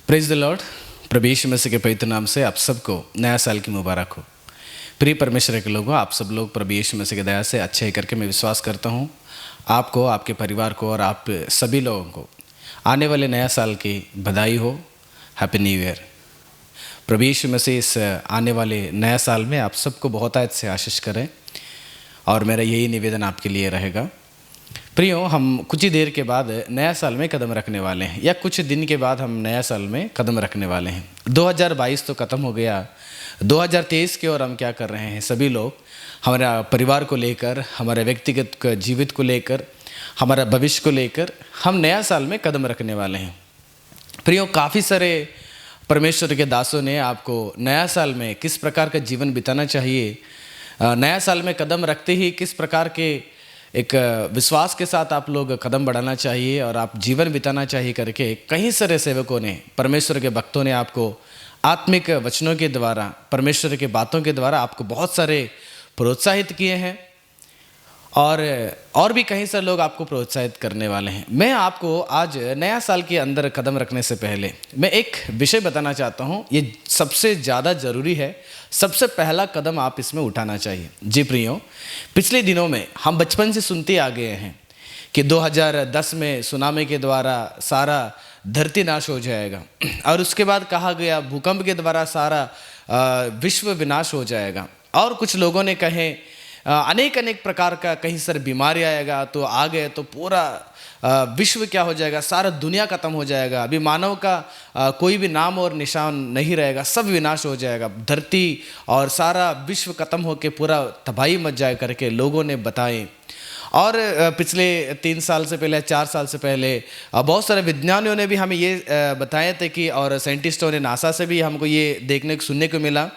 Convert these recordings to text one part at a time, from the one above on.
Praise the Lord. प्रभु यीशु मसीह के पवित्र नाम से आप सबको नया साल की मुबारक हो। प्रिय परमेश्वर के लोगों, आप सब लोग प्रभु यीशु मसीह की दया से अच्छे ही करके मैं विश्वास करता हूँ आपको, आपके परिवार को और आप सभी लोगों को आने वाले नया साल की बधाई हो। Happy new year. प्रभु यीशु मसीह इस आने वाले नया साल में आप सबको बहुत आयत से आशीष करें और मेरा यही निवेदन आपके लिए रहेगा। प्रियो, हम कुछ ही देर के बाद नया साल में कदम रखने वाले हैं, या कुछ दिन के बाद हम नया साल में कदम रखने वाले हैं। 2022 तो ख़त्म हो गया, 2023 की ओर हम क्या कर रहे हैं? सभी लोग हमारा परिवार को लेकर, हमारे व्यक्तिगत जीवित को लेकर, हमारा भविष्य को लेकर हम नया साल में कदम रखने वाले हैं। प्रियो, काफ़ी सारे परमेश्वर के दासों ने आपको नया साल में किस प्रकार का जीवन बिताना चाहिए, नया साल में कदम रखते ही किस प्रकार के एक विश्वास के साथ आप लोग कदम बढ़ाना चाहिए और आप जीवन बिताना चाहिए करके कई सारे सेवकों ने, परमेश्वर के भक्तों ने आपको आत्मिक वचनों के द्वारा, परमेश्वर के बातों के द्वारा आपको बहुत सारे प्रोत्साहित किए हैं और भी कई सारे लोग आपको प्रोत्साहित करने वाले हैं। मैं आपको आज नया साल के अंदर कदम रखने से पहले मैं एक विषय बताना चाहता हूँ। ये सबसे ज़्यादा ज़रूरी है, सबसे पहला कदम आप इसमें उठाना चाहिए। जी प्रियो, पिछले दिनों में हम बचपन से सुनते आ गए हैं कि 2010 में सुनामी के द्वारा सारा धरती नाश हो जाएगा और उसके बाद कहा गया भूकंप के द्वारा सारा विश्व विनाश हो जाएगा, और कुछ लोगों ने कहे अनेक प्रकार का कहीं सारे बीमारी आएगा, तो आ गए तो पूरा विश्व क्या हो जाएगा, सारा दुनिया खत्म हो जाएगा, अभी मानव का कोई भी नाम और निशान नहीं रहेगा, सब विनाश हो जाएगा, धरती और सारा विश्व खत्म होकर पूरा तबाही मच जाए करके लोगों ने बताए। और पिछले 3 साल से पहले, 4 साल से पहले बहुत सारे विज्ञानियों ने भी हमें ये बताए थे कि, और साइंटिस्टों ने, नासा से भी हमको ये देखने सुनने को मिला,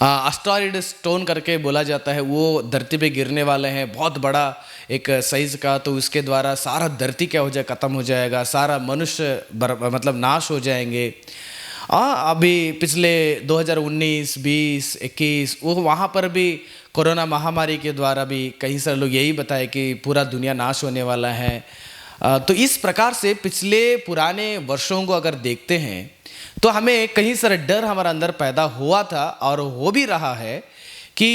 एस्टेरॉयड स्टोन करके बोला जाता है, वो धरती पे गिरने वाले हैं, बहुत बड़ा एक साइज़ का, तो उसके द्वारा सारा धरती क्या हो जाए, ख़त्म हो जाएगा, सारा मनुष्य मतलब नाश हो जाएंगे। अभी पिछले 2019, 20, 21 वो वहाँ पर भी कोरोना महामारी के द्वारा भी कई सारे लोग यही बताए कि पूरा दुनिया नाश होने वाला है। तो इस प्रकार से पिछले पुराने वर्षों को अगर देखते हैं तो हमें कहीं सारे डर हमारे अंदर पैदा हुआ था और हो भी रहा है कि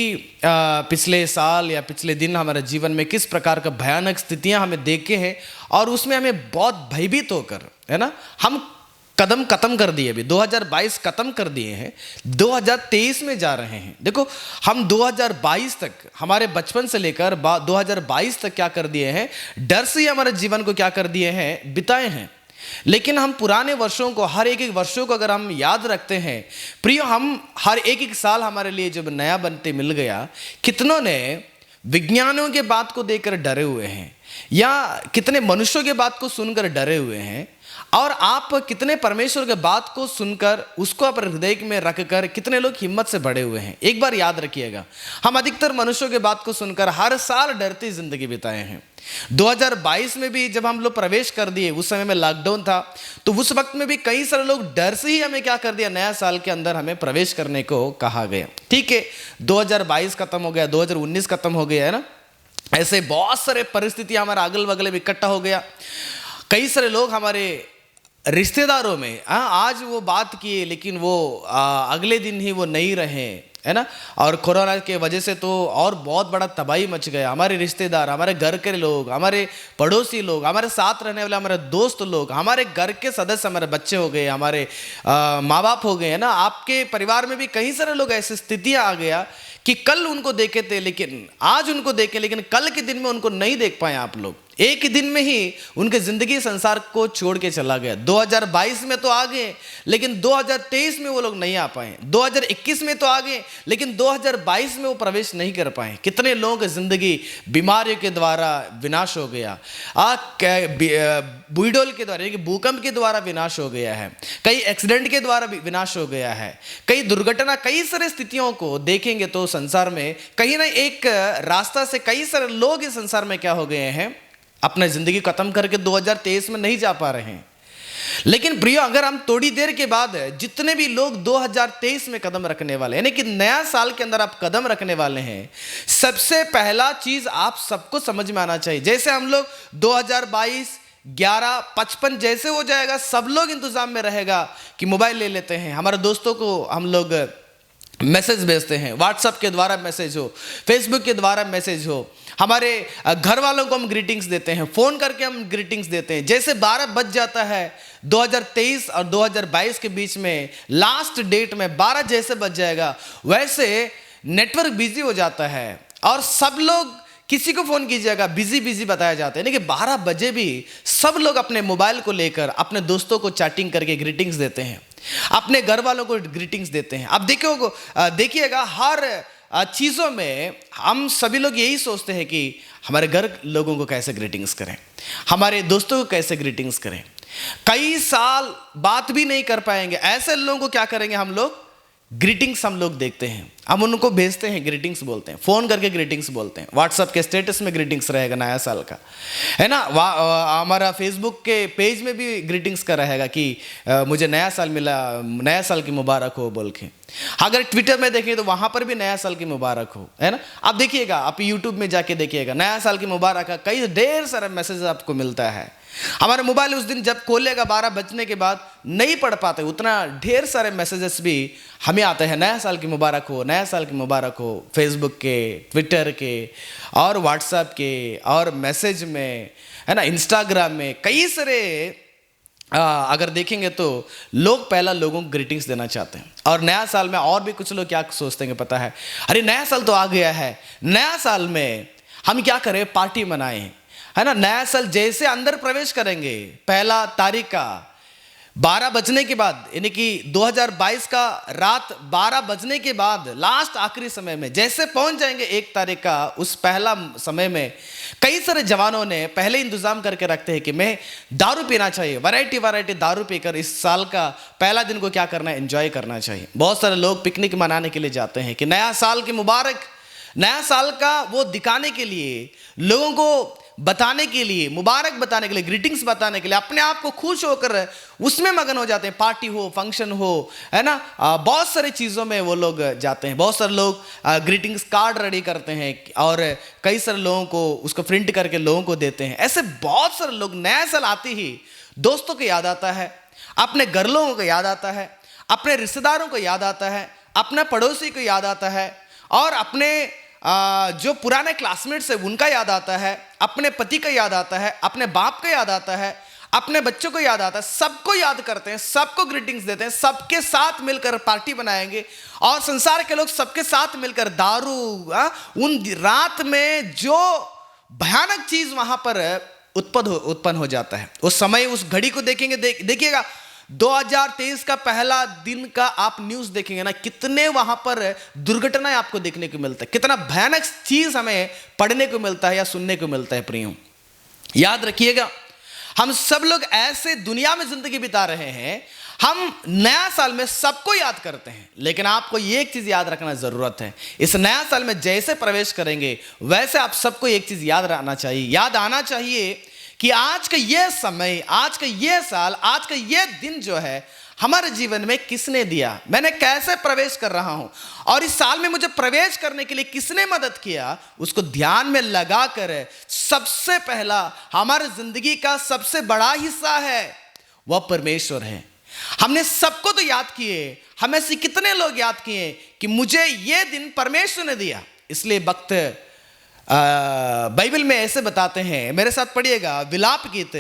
पिछले साल या पिछले दिन हमारे जीवन में किस प्रकार का भयानक स्थितियां हमें देखे हैं, और उसमें हमें बहुत भयभीत होकर, है ना, हम कदम खत्म कर दिए। अभी 2022 खत्म कर दिए हैं, 2023 में जा रहे हैं। देखो, हम 2022 तक, हमारे बचपन से लेकर 2022 तक क्या कर दिए हैं, डर से ही हमारे जीवन को क्या कर दिए हैं, बिताए हैं। लेकिन हम पुराने वर्षों को, हर एक वर्षों को अगर हम याद रखते हैं प्रियो, हम हर एक साल हमारे लिए जब नया बनते मिल गया, कितनों ने विज्ञानियों के बात को देखकर डरे हुए हैं, या कितने मनुष्यों के बात को सुनकर डरे हुए हैं, और आप कितने परमेश्वर के बात को सुनकर उसको अपने हृदय में रखकर कितने लोग हिम्मत से बढ़े हुए हैं। एक बार याद रखिएगा, हम अधिकतर मनुष्यों के बात को सुनकर हर साल डरती जिंदगी बिताए हैं। 2022 में भी जब हम लोग प्रवेश कर दिए, उस समय में लॉकडाउन था, तो उस वक्त में भी कई सारे लोग डर से ही हमें क्या कर दिया, नया साल के अंदर हमें प्रवेश करने को कहा गया। ठीक है, 2022 खत्म हो गया, 2019 खत्म हो गया, है ना। ऐसे बहुत सारे परिस्थितियां हमारे अगल बगल में इकट्ठा हो गया। कई सारे लोग हमारे रिश्तेदारों में आज वो बात किए, लेकिन वो अगले दिन ही वो नहीं रहे, है ना। और कोरोना के वजह से तो और बहुत बड़ा तबाही मच गया। हमारे रिश्तेदार, हमारे घर के लोग, हमारे पड़ोसी लोग, हमारे साथ रहने वाले हमारे दोस्त लोग, हमारे घर के सदस्य, हमारे बच्चे हो गए, हमारे माँ बाप हो गए, है ना। आपके परिवार में भी कई सारे लोग ऐसी स्थितियाँ आ गया कि कल उनको देखे थे, लेकिन आज उनको देखे, लेकिन कल के दिन में उनको नहीं देख पाए आप लोग। एक ही दिन में ही उनके जिंदगी संसार को छोड़ के चला गया। 2022 में तो आ गए, लेकिन 2023 में वो लोग नहीं आ पाए। 2021 में तो आ गए, लेकिन 2022 में वो प्रवेश नहीं कर पाए। कितने लोगों की जिंदगी बीमारियों के द्वारा विनाश हो गया, बुलडोल के द्वारा, भूकंप के द्वारा विनाश हो गया है, कई एक्सीडेंट के द्वारा विनाश हो गया है, कई दुर्घटना, कई सारे स्थितियों को देखेंगे तो संसार में कहीं ना एक रास्ता से कई सारे लोग इस संसार में क्या हो गए हैं, अपना जिंदगी खत्म करके 2023 में नहीं जा पा रहे हैं। लेकिन प्रियो, अगर हम थोड़ी देर के बाद जितने भी लोग 2023 में कदम रखने वाले, यानी कि नया साल के अंदर आप कदम रखने वाले हैं, सबसे पहला चीज आप सबको समझ में आना चाहिए। जैसे हम लोग 2022 11:55 जैसे हो जाएगा, सब लोग इंतजाम में रहेगा कि मोबाइल ले लेते हैं, हमारे दोस्तों को हम लोग मैसेज भेजते हैं, व्हाट्सएप के द्वारा मैसेज हो, फेसबुक के द्वारा मैसेज हो, हमारे घर वालों को हम ग्रीटिंग्स देते हैं, फ़ोन करके हम ग्रीटिंग्स देते हैं। जैसे 12 बज जाता है 2023 और 2022 के बीच में, लास्ट डेट में 12 जैसे बज जाएगा, वैसे नेटवर्क बिजी हो जाता है और सब लोग, किसी को फ़ोन कीजिएगा बिजी बिजी बताया जाता है। यानी कि 12 बजे भी सब लोग अपने मोबाइल को लेकर अपने दोस्तों को चैटिंग करके ग्रीटिंग्स देते हैं, अपने घर वालों को ग्रीटिंग्स देते हैं। अब देखिएगा हर चीज़ों में हम सभी लोग यही सोचते हैं कि हमारे घर लोगों को कैसे ग्रीटिंग्स करें, हमारे दोस्तों को कैसे ग्रीटिंग्स करें। कई साल बात भी नहीं कर पाएंगे, ऐसे लोगों को क्या करेंगे हम लोग, ग्रीटिंग्स हम लोग देखते हैं, हम उनको भेजते हैं, ग्रीटिंग्स बोलते हैं, फ़ोन करके ग्रीटिंग्स बोलते हैं, व्हाट्सएप के स्टेटस में ग्रीटिंग्स रहेगा नया साल का, है ना। हमारा फेसबुक के पेज में भी ग्रीटिंग्स का रहेगा कि मुझे नया साल मिला, नया साल की मुबारक हो बोल के। अगर ट्विटर में देखें तो वहाँ पर भी नया साल की मुबारक हो, है ना। आप देखिएगा, आप यूट्यूब में जाके देखिएगा, नया साल की मुबारक का कई ढेर सारा मैसेज आपको मिलता है। हमारे मोबाइल उस दिन जब खोलेगा 12 बजने के बाद नहीं पढ़ पाते, उतना ढेर सारे मैसेजेस भी हमें आते हैं, नया साल की मुबारक हो, नया साल की मुबारक हो, फेसबुक के, ट्विटर के और व्हाट्सएप के और मैसेज में, है ना, इंस्टाग्राम में कई सारे अगर देखेंगे तो लोग पहला लोगों को ग्रीटिंग्स देना चाहते हैं। और नया साल में और भी कुछ लोग क्या सोचते हैं पता है, अरे नया साल तो आ गया है, नया साल में हम क्या करें, पार्टी मनाएं, है ना। नया साल जैसे अंदर प्रवेश करेंगे, पहला तारीख का 12 बजने के बाद, यानी कि 2022 का रात 12 बजने के बाद लास्ट आखिरी समय में जैसे पहुंच जाएंगे 1 तारीख का, उस पहला समय में कई सारे जवानों ने पहले इंतजाम करके रखते हैं कि मैं दारू पीना चाहिए, वैरायटी दारू पीकर इस साल का पहला दिन को क्या करना है, एंजॉय करना चाहिए। बहुत सारे लोग पिकनिक मनाने के लिए जाते हैं कि नया साल की मुबारक, नया साल का वो दिखाने के लिए, लोगों को बताने के लिए, मुबारक बताने के लिए, ग्रीटिंग्स बताने के लिए, अपने आप को खुश होकर उसमें मगन हो जाते हैं। पार्टी हो, फंक्शन हो, है ना, बहुत सारी चीज़ों में वो लोग जाते हैं। बहुत सारे लोग ग्रीटिंग्स कार्ड रेडी करते हैं और कई सारे लोगों को उसको प्रिंट करके लोगों को देते हैं। ऐसे बहुत सारे लोग, नया साल आते ही दोस्तों को याद आता है, अपने घर लोगों को याद आता है, अपने रिश्तेदारों को याद आता है, अपने पड़ोसी को याद आता है और अपने जो पुराने क्लासमेट्स है उनका याद आता है, अपने पति का याद आता है, अपने बाप का याद आता है, अपने बच्चों को याद आता है। सबको याद करते हैं, सबको ग्रीटिंग्स देते हैं, सबके साथ मिलकर पार्टी बनाएंगे और संसार के लोग सबके साथ मिलकर दारू, उन रात में जो भयानक चीज वहां पर उत्पन्न हो जाता है, उस समय, उस घड़ी को देखेंगे, देखिएगा 2023 का पहला दिन का आप न्यूज़ देखेंगे ना, कितने वहां पर दुर्घटनाएं आपको देखने को मिलता है, कितना भयानक चीज हमें पढ़ने को मिलता है या सुनने को मिलता है। प्रियो, याद रखिएगा, हम सब लोग ऐसे दुनिया में जिंदगी बिता रहे हैं, हम नया साल में सबको याद करते हैं, लेकिन आपको ये एक चीज याद रखना जरूरत है, इस नया साल में जैसे प्रवेश करेंगे वैसे आप सबको एक चीज याद आना चाहिए कि आज का ये समय, आज का ये साल, आज का ये दिन जो है हमारे जीवन में किसने दिया, मैंने कैसे प्रवेश कर रहा हूं और इस साल में मुझे प्रवेश करने के लिए किसने मदद किया, उसको ध्यान में लगाकर सबसे पहला हमारे जिंदगी का सबसे बड़ा हिस्सा है वह परमेश्वर है। हमने सबको तो याद किए, हमें से कितने लोग याद किए कि मुझे ये दिन परमेश्वर ने दिया। इसलिए वक्त बाइबल में ऐसे बताते हैं, मेरे साथ पढ़िएगा, विलाप गीत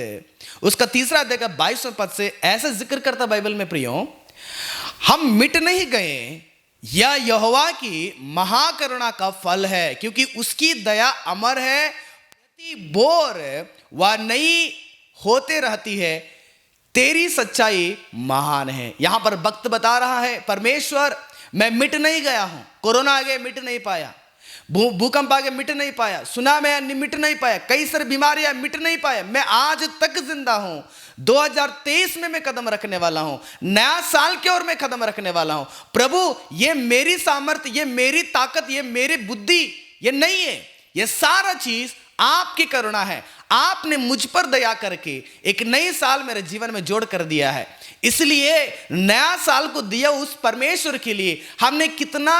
उसका 3 अध्याय का 22वें पद से ऐसे जिक्र करता बाइबल में, प्रियो, हम मिट नहीं गए, यह यहोवा की महाकरुणा का फल है, क्योंकि उसकी दया अमर है, प्रति बोर वह नई होते रहती है, तेरी सच्चाई महान है। यहां पर भक्त बता रहा है, परमेश्वर मैं मिट नहीं गया हूं, कोरोना आ गया मिट नहीं पाया, भूकंप आगे मिट नहीं पाया, सुनामी आया मिट नहीं पाया, कई सारी बीमारियां मिट नहीं पाया, मैं आज तक जिंदा हूं। 2023 में मैं कदम रखने वाला हूं, नया साल की ओर मैं कदम रखने वाला हूं। प्रभु, ये मेरी सामर्थ्य, ये मेरी ताकत, ये मेरी बुद्धि ये नहीं है, ये सारा चीज आपकी करुणा है। आपने मुझ पर दया करके एक नई साल मेरे जीवन में जोड़ कर दिया है। इसलिए नया साल को दिया उस परमेश्वर के लिए हमने कितना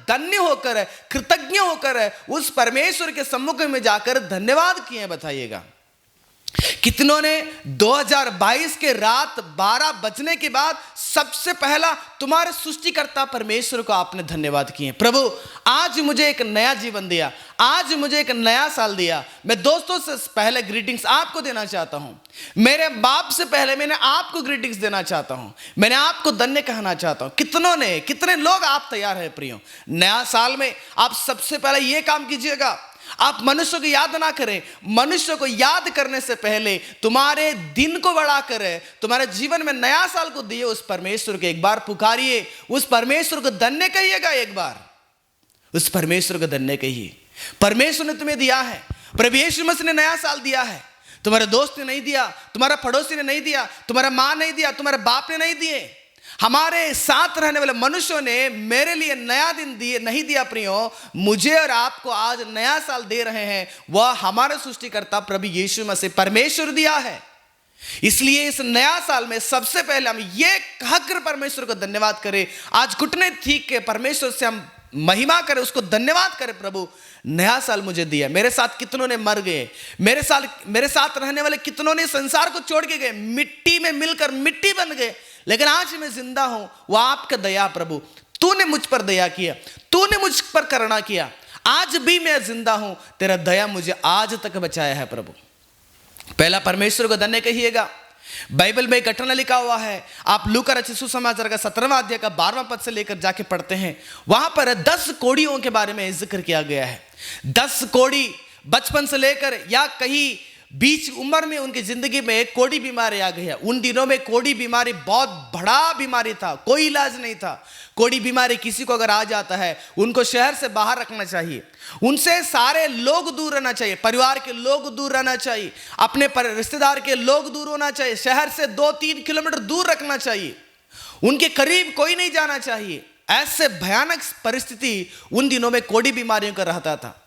धन्य होकर, कृतज्ञ होकर उस परमेश्वर के सम्मुख में जाकर धन्यवाद किए, बताइएगा। कितनों ने 2022 के रात 12 बजने के बाद सबसे पहला तुम्हारे सृष्टिकर्ता परमेश्वर को आपने धन्यवाद किए। प्रभु आज मुझे एक नया जीवन दिया, आज मुझे एक नया साल दिया। मैं दोस्तों से पहले ग्रीटिंग्स आपको देना चाहता हूं, मेरे बाप से पहले मैंने आपको ग्रीटिंग्स देना चाहता हूं, मैंने आपको धन्य कहना चाहता हूं। कितने लोग आप तैयार हैं प्रियो? नया साल में आप सबसे पहले यह काम कीजिएगा, आप मनुष्य को याद ना करें। मनुष्य को याद करने से पहले तुम्हारे दिन को बढ़ा कर तुम्हारे जीवन में नया साल को दिए उस परमेश्वर को एक बार पुकारिए, उस परमेश्वर को धन्य कहिएगा। एक बार उस परमेश्वर को धन्य कहिए। परमेश्वर ने तुम्हें दिया है, प्रभु यीशु मसीह ने नया साल दिया है। तुम्हारे दोस्त ने नहीं दिया, तुम्हारा पड़ोसी ने नहीं दिया, तुम्हारा माँ नहीं दिया, तुम्हारे बाप ने नहीं दिए, हमारे साथ रहने वाले मनुष्यों ने मेरे लिए नया दिन दिए नहीं दिया। प्रियो, मुझे और आपको आज नया साल दे रहे हैं, वह हमारे सृष्टिकर्ता प्रभु यीशु मसीह परमेश्वर दिया है। इसलिए इस नया साल में सबसे पहले हम ये कहकर परमेश्वर को धन्यवाद करें, आज घुटने ठीक के परमेश्वर से हम महिमा करें, उसको धन्यवाद करें। प्रभु नया साल मुझे दिया। मेरे साथ कितनों ने मर गए, मेरे साथ रहने वाले कितनों ने संसार को छोड़ के गए, मिट्टी में मिलकर मिट्टी बन गए, लेकिन आज मैं जिंदा हूं, वह आपका दया। प्रभु तूने मुझ पर दया किया, तूने मुझ पर करुणा किया, आज भी मैं जिंदा हूं, तेरा दया मुझे आज तक बचाया है। प्रभु पहला परमेश्वर को धन्य कहिएगा। बाइबल में एक घटना लिखा हुआ है, आप लूका रचित सुसमाचार का 17वां अध्याय का 12वां पद से लेकर जाके पढ़ते हैं, वहां पर 10 कोड़ियों के बारे में जिक्र किया गया है। 10 कोड़ी बचपन से लेकर या कहीं बीच उम्र में उनकी जिंदगी में कोड़ी बीमारी आ गई है। उन दिनों में कोड़ी बीमारी बहुत बड़ा बीमारी था, कोई इलाज नहीं था। कोड़ी बीमारी किसी को अगर आ जाता है, उनको शहर से बाहर रखना चाहिए, उनसे सारे लोग दूर रहना चाहिए, परिवार के लोग दूर रहना चाहिए, अपने रिश्तेदार के लोग दूर होना चाहिए, शहर से 2-3 किलोमीटर दूर रखना चाहिए, उनके करीब कोई नहीं जाना चाहिए। ऐसे भयानक परिस्थिति उन दिनों में कोड़ी बीमारियों का रहता था।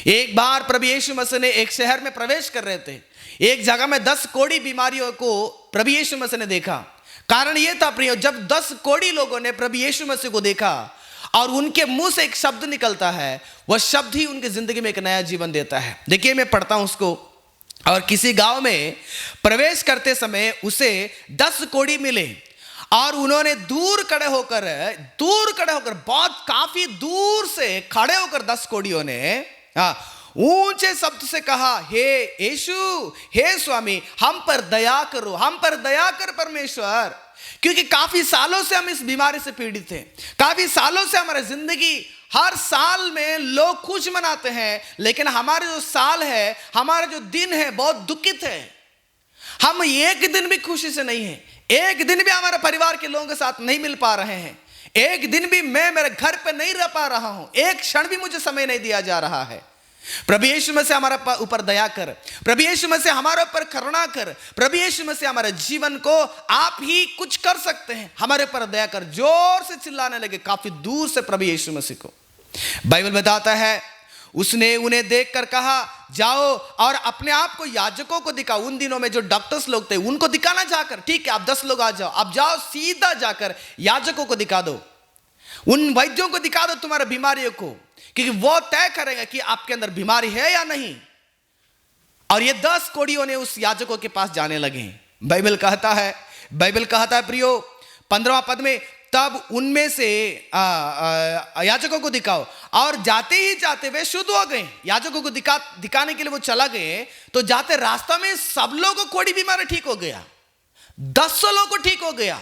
एक बार प्रभु यीशु मसीह ने एक शहर में प्रवेश कर रहे थे, एक जगह में 10 कोड़ी बीमारियों को प्रभु यीशु मसीह ने देखा। कारण यह था प्रियो, जब 10 कोड़ी लोगों ने प्रभु यीशु मसीह को देखा और उनके मुंह से एक शब्द निकलता है, वह शब्द ही उनकी जिंदगी में एक नया जीवन देता है। देखिए मैं पढ़ता हूं उसको। और किसी गांव में प्रवेश करते समय उसे 10 कोड़ी मिले और उन्होंने दूर खड़े होकर बहुत काफी दूर से खड़े होकर 10 कोड़ियों ने ऊंचे शब्द से कहा, हे यीशु, हे स्वामी, हम पर दया करो, हम पर दया कर परमेश्वर। क्योंकि काफी सालों से हम इस बीमारी से पीड़ित हैं, काफी सालों से हमारी जिंदगी, हर साल में लोग खुश मनाते हैं, लेकिन हमारे जो साल है, हमारा जो दिन है, बहुत दुखित है। हम एक दिन भी खुशी से नहीं है, एक दिन भी हमारे परिवार के लोगों के साथ नहीं मिल पा रहे हैं, एक दिन भी मैं मेरे घर पे नहीं रह पा रहा हूं, एक क्षण भी मुझे समय नहीं दिया जा रहा है। प्रभु यीशु मसीह हमारे ऊपर दया कर, प्रभु यीशु मसीह हमारे ऊपर करुणा कर, प्रभु यीशु मसीह हमारे जीवन को, आप ही कुछ कर सकते हैं, हमारे ऊपर दया कर। जोर से चिल्लाने लगे काफी दूर से प्रभु यीशु मसीह को। बाइबल बताता है, उसने उन्हें देखकर कहा, जाओ और अपने आप को याजकों को दिखाओ। उन दिनों में जो डॉक्टर्स लोग थे उनको दिखाना जाकर, ठीक है आप 10 लोग आ जाओ, आप जाओ सीधा जाकर याजकों को दिखा दो, उन वैद्यों को दिखा दो तुम्हारी बीमारियों को, क्योंकि वो तय करेगा कि आपके अंदर बीमारी है या नहीं। और ये 10 कोड़ियों ने उस याजकों के पास जाने लगे। बाइबल कहता है प्रियो 15वां पद में, तब उनमें से याजकों को दिखाओ, और जाते ही जाते वे शुद्ध हो गए। याजकों को दिखाने के लिए वो चला गए, तो जाते रास्ता में सब लोगों को कोड़ी बीमारी ठीक हो गया, 10 लोगों को ठीक हो गया।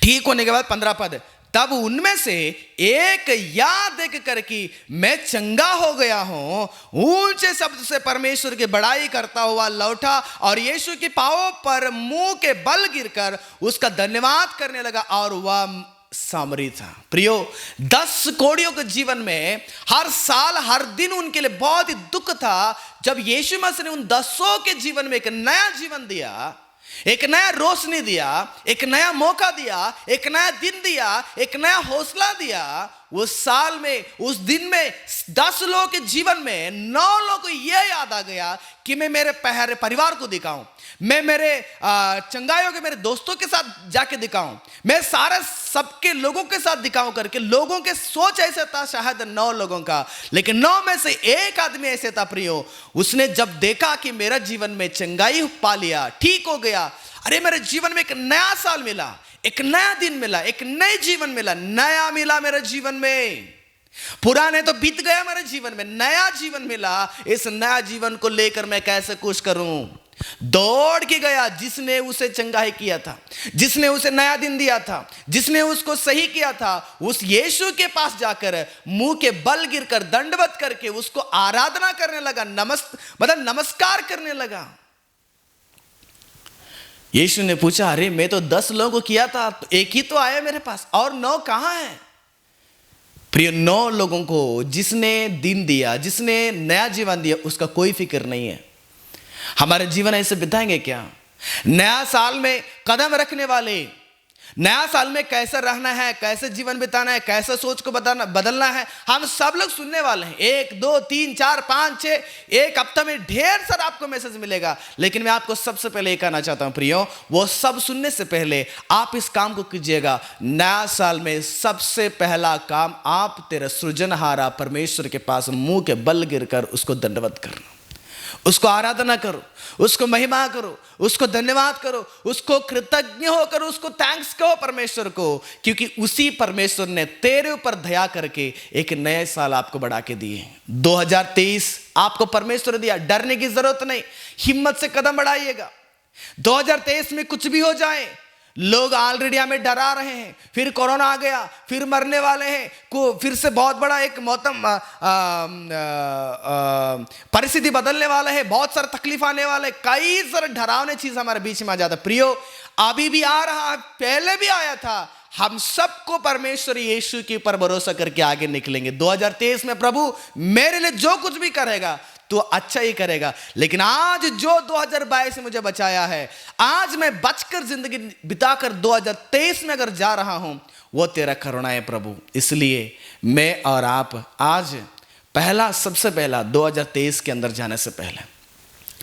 ठीक होने के बाद 15 पद, तब उनमें से एक याद देख कर कि मैं चंगा हो गया हूं, ऊंचे शब्द से परमेश्वर की बड़ाई करता हुआ लौटा और यीशु के पांवों पर मुंह के बल गिरकर उसका धन्यवाद करने लगा, और वह सामरी था। प्रियो 10 कोड़ियों के जीवन में हर साल हर दिन उनके लिए बहुत ही दुख था। जब यीशु मसीह ने उन 10 के जीवन में एक नया जीवन दिया, एक नया रोशनी दिया, एक नया मौका दिया, एक नया दिन दिया, एक नया हौसला दिया, उस साल में, उस दिन में 10 लोगों के जीवन में 9 लोगों को यह याद आ गया कि मैं मेरे परिवार को दिखाऊं, मैं मेरे चंगाइयों के मेरे दोस्तों के साथ जाके दिखाऊं, मैं सारे सबके लोगों के साथ दिखाऊं करके। लोगों के सोच ऐसे था, शायद 9 लोगों का, लेकिन 9 में से एक आदमी ऐसे था प्रियो, उसने जब देखा कि मेरा जीवन में चंगाई पा लिया, ठीक हो गया, अरे मेरे जीवन में एक नया साल मिला, एक नया दिन मिला, एक नए जीवन मिला, नया मिला मेरे जीवन में, पुराने तो बीत गया मेरे जीवन में, नया जीवन मिला, इस नया जीवन को लेकर मैं कैसे खुश करूं। दौड़ के गया जिसने उसे चंगाई किया था, जिसने उसे नया दिन दिया था, जिसने उसको सही किया था, उस यीशु के पास जाकर मुंह के बल गिरकर दंडवत करके उसको आराधना करने लगा, नमस्कार करने लगा। यीशु ने पूछा, अरे मैं तो 10 लोगों को किया था, तो एक ही तो आया मेरे पास, और 9 कहां है? प्रिय, 9 लोगों को जिसने दिन दिया, जिसने नया जीवन दिया, उसका कोई फिक्र नहीं है। हमारे जीवन ऐसे बिताएंगे क्या? नया साल में कदम रखने वाले, नया साल में कैसे रहना है, कैसे जीवन बिताना है, कैसे सोच को बदलना है, हम सब लोग सुनने वाले हैं। 1 2 3 4 5 6 एक हफ्ते में ढेर सारा आपको मैसेज मिलेगा, लेकिन मैं आपको सबसे पहले ये कहना चाहता हूं प्रियो, वो सब सुनने से पहले आप इस काम को कीजिएगा। नया साल में सबसे पहला काम, आप तेरे सृजनहारा परमेश्वर के पास मुंह के बल गिरकर उसको दंडवत करना, उसको आराधना करो, उसको महिमा करो, उसको धन्यवाद करो, उसको कृतज्ञ होकर उसको थैंक्स कहो परमेश्वर को, क्योंकि उसी परमेश्वर ने तेरे ऊपर दया करके एक नए साल आपको बढ़ा के दिए। 2023 आपको परमेश्वर दिया, डरने की जरूरत नहीं, हिम्मत से कदम बढ़ाइएगा। 2023 में कुछ भी हो जाए, लोग ऑलरेडी हमें डरा रहे हैं, फिर कोरोना आ गया, फिर मरने वाले हैं, फिर से बहुत बड़ा एक मौसम परिस्थिति बदलने वाला है, बहुत सारा तकलीफ आने वाला है, कई सारे डरावने चीज हमारे बीच में आ जाता। प्रियो, अभी भी आ रहा है, पहले भी आया था, हम सबको परमेश्वर यीशु के ऊपर भरोसा करके आगे निकलेंगे। 2023 में प्रभु मेरे लिए जो कुछ भी करेगा तो अच्छा ही करेगा, लेकिन आज जो 2022 से मुझे बचाया है, आज मैं बचकर जिंदगी बिताकर 2023 में अगर जा रहा हूं, वो तेरा करुणा है प्रभु। इसलिए मैं और आप आज सबसे पहला 2023 के अंदर जाने से पहले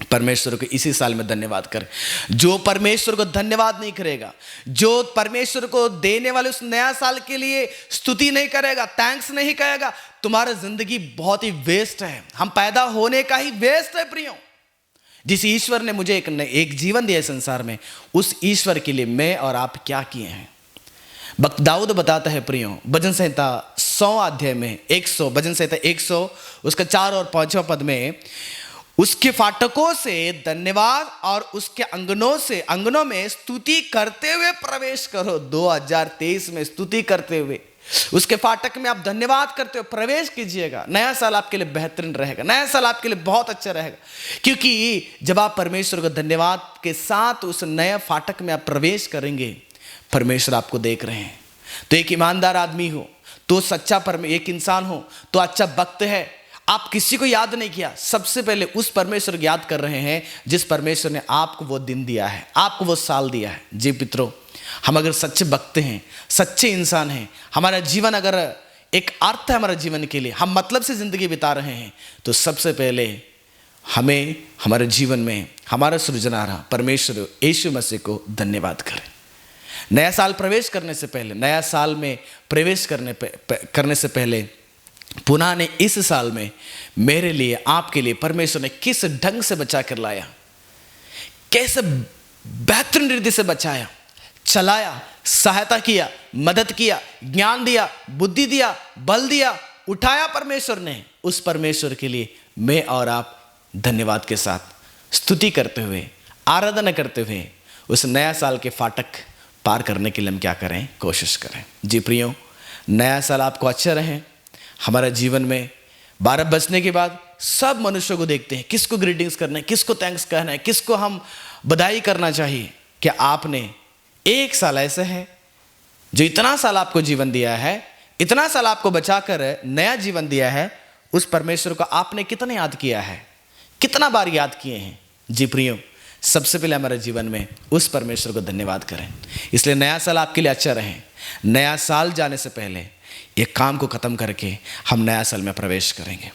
परमेश्वर को इसी साल में धन्यवाद करें। जो परमेश्वर को धन्यवाद नहीं करेगा, जो परमेश्वर को देने वाले उस नया साल के लिए स्तुति नहीं करेगा, थैंक्स नहीं कहेगा, तुम्हारा जिंदगी बहुत ही वेस्ट है, हम पैदा होने का ही वेस्ट है प्रियो। जिस ईश्वर ने मुझे एक जीवन दिया संसार में, उस ईश्वर के लिए मैं और आप क्या किए हैं? भक्त दाऊद बताता है प्रियो, भजन संहिता 100 अध्याय में 100, भजन संहिता 100 उसका 4 और 5वां पद में, उसके फाटकों से धन्यवाद और उसके अंगनों में स्तुति करते हुए प्रवेश करो। 2023 में स्तुति करते हुए उसके फाटक में आप धन्यवाद करते हुए प्रवेश कीजिएगा। नया साल आपके लिए बेहतरीन रहेगा, नया साल आपके लिए बहुत अच्छा रहेगा, क्योंकि जब आप परमेश्वर को धन्यवाद के साथ उस नए फाटक में आप प्रवेश करेंगे, परमेश्वर आपको देख रहे हैं। तो एक ईमानदार आदमी हो, तो सच्चा एक इंसान हो, तो अच्छा भक्त है। आप किसी को याद नहीं किया, सबसे पहले उस परमेश्वर को याद कर रहे हैं जिस परमेश्वर ने आपको वो दिन दिया है, आपको वो साल दिया है। जी मित्रों, हम अगर सच्चे भक्त हैं, सच्चे इंसान हैं, हमारा जीवन अगर एक अर्थ है हमारे जीवन के लिए, हम मतलब से जिंदगी बिता रहे हैं, तो सबसे पहले हमें हमारे जीवन में हमारा सृजनहारा परमेश्वर यीशु मसीह को धन्यवाद करें। नया साल प्रवेश करने से पहले, नया साल में प्रवेश करने से पहले पुनः ने इस साल में मेरे लिए, आपके लिए परमेश्वर ने किस ढंग से बचा कर लाया, कैसे बेहतरीन रीति से बचाया, चलाया, सहायता किया, मदद किया, ज्ञान दिया, बुद्धि दिया, बल दिया, उठाया परमेश्वर ने। उस परमेश्वर के लिए मैं और आप धन्यवाद के साथ स्तुति करते हुए, आराधना करते हुए उस नया साल के फाटक पार करने के लिए हम क्या करें? कोशिश करें। जी प्रियो, नया साल आपको अच्छा रहे। हमारा जीवन में 12 बजने के बाद सब मनुष्यों को देखते हैं, किसको ग्रीटिंग्स करना है, किसको थैंक्स कहना है, किसको हम बधाई करना चाहिए। कि आपने एक साल ऐसे है जो इतना साल आपको जीवन दिया है, इतना साल आपको बचाकर नया जीवन दिया है, उस परमेश्वर को आपने कितना याद किया है, कितना बार याद किए हैं? जी प्रियो, सबसे पहले हमारे जीवन में उस परमेश्वर को धन्यवाद करें। इसलिए नया साल आपके लिए अच्छा रहे। नया साल जाने से पहले ये काम को ख़त्म करके हम नया साल में प्रवेश करेंगे।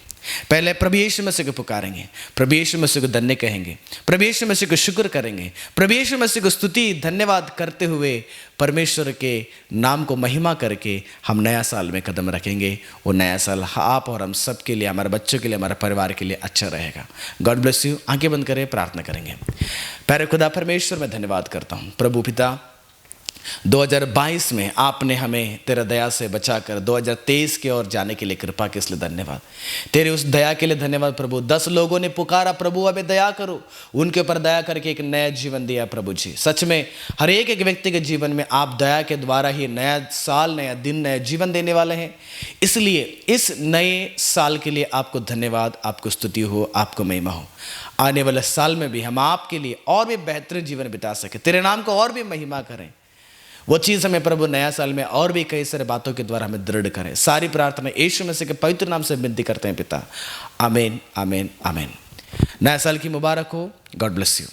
पहले प्रभु यीशु मसीह को पुकारेंगे, प्रभु यीशु मसीह को धन्य कहेंगे, प्रभु यीशु मसीह को शुक्र करेंगे, प्रभु यीशु मसीह को स्तुति धन्यवाद करते हुए परमेश्वर के नाम को महिमा करके हम नया साल में कदम रखेंगे। वो नया साल आप और हम सब के लिए, हमारे बच्चों के लिए, हमारे परिवार के लिए अच्छा रहेगा। God bless you. आंखें बंद करें, प्रार्थना करेंगे। प्यारे खुदा परमेश्वर, मैं धन्यवाद करता हूँ प्रभु पिता, 2022 में आपने हमें तेरा दया से बचाकर 2023 की ओर जाने के लिए कृपा के इसलिए धन्यवाद। तेरे उस दया के लिए धन्यवाद प्रभु। 10 लोगों ने पुकारा प्रभु हमें दया करो, उनके ऊपर दया करके एक नया जीवन दिया प्रभु जी। सच में हर एक व्यक्ति के जीवन में आप दया के द्वारा ही नया साल, नया दिन, नया जीवन देने वाले हैं। इसलिए इस नए साल के लिए आपको धन्यवाद, आपको स्तुति हो, आपको महिमा हो। आने वाले साल में भी हम आपके लिए और भी बेहतर जीवन बिता सके, तेरे नाम को और भी महिमा करें। वो चीज़ हमें प्रभु नया साल में और भी कई सारे बातों के द्वारा हमें दृढ़ करें। सारी प्रार्थना यीशु मसीह के पवित्र नाम से विनती करते हैं पिता। आमीन, आमीन, आमीन। नया साल की मुबारक हो। God bless you.